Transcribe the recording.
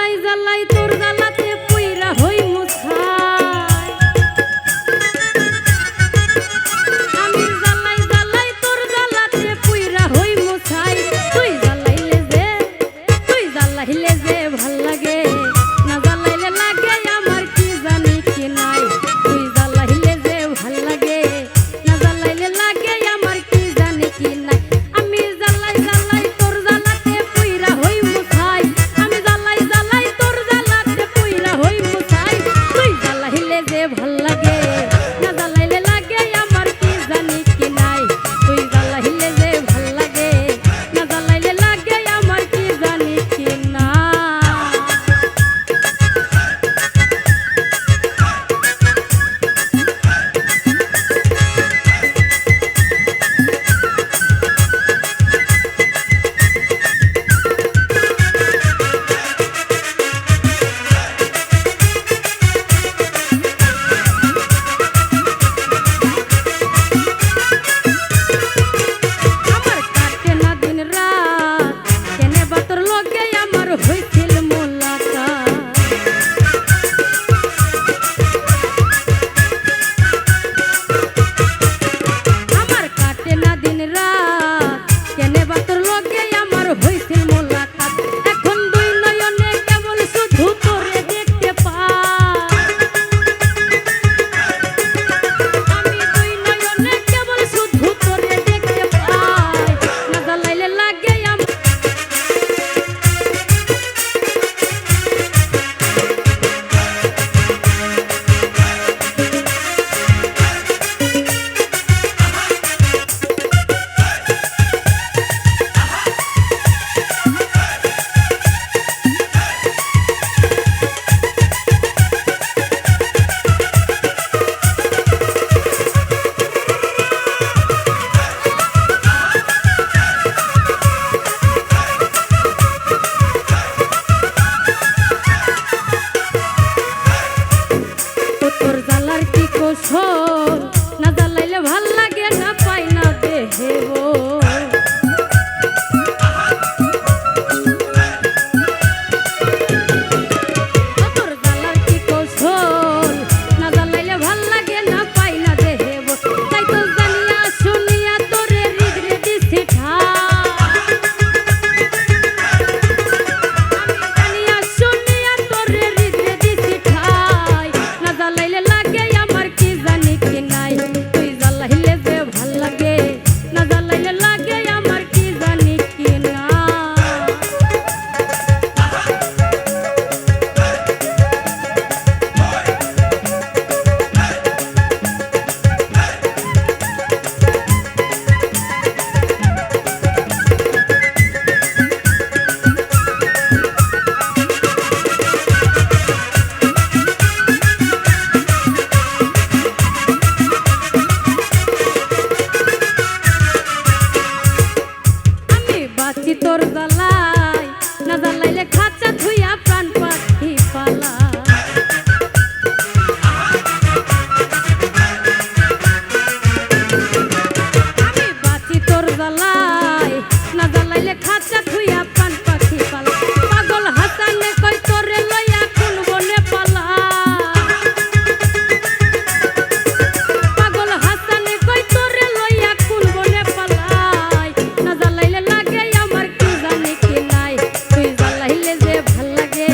জ্বালাই জ্বালাই তোর জ্বালাতে পুইরা হই মুছাই আমি জ্বালাই জ্বালাই তোর জ্বালাতে পুইরা হই মুছাই তুই জ্বালাইলে যে ভাল লাগে না জ্বালাইলে লাগে আমার কি জানি কি নাই তুই জ্বালাইলে যে ভাল লাগে না জ্বালাইলে লাগে আমার কি জানি কি নাই আমি জ্বালাই জ্বালাই তোর জ্বালাতে পুইরা হই মুছাই আমি জ্বালাই জ্বালাই তোর জ্বালাতে পুইরা হই মুছাই তুই জ্বালাইলে যে ভাল লাগে না জ্বালাইলে লাগে আমার কি জানি কি নাই তুই জ্বালাইলে যে ভাল লাগে না জ্বালাইলে লাগে আমার কি জানি কি নাই আমার কাটে না দিন রাত কেনে বা তোর লগে আমার হইছিল মোলাকাত আমার কাটে না দিন রাত কেনে বা তোর লগে আমার হইছিল মোলাকাত এখন দুই নয়নে কেবল শুধু তোরে দেখতে পাই আমি দুই নয়নে কেবল শুধু তোরে দেখতে পাই না জ্বালাইলে লাগে তোর জ্বালার কি কৌশল না জ্বালাইলে ভাল লাগে না পাই না দেহে তোর জ্বালার কি কৌশল না জ্বালাইলে ভাল লাগে না পাই না দেহে তাই তো জানিয়া শুনিয়া তোরে হৃদয়ে দিছি ঠাই জানিয়া শুনিয়া তোরে হৃদয়ে দিছি ঠাই না জ্বালাইলে লাগে আমার কি জানি কি নাই তুই জ্বালাইলে যে ভাল লাগে না জ্বালাইলে লাগে আমার কি জানি কি নাই আমি বাঁচি তোর জ্বালাই না জ্বালাইলে খাঁচা ধুইয়া প্রাণ পাখি পালা আমি বাঁচি তোর জ্বালাই না জ্বালাইলে খাঁচা ধুইয়া প্রাণ পাখি পালা পাগল হাসানে কই তোরে লইয়া কোন বনে পালা পাগল হাসানে কই তোরে লইয়া কোন বনে পালাই না জ্বালাইলে লাগে আমার কি জানি কি নাই তুই জ্বালাইলে যে ভাল লাগে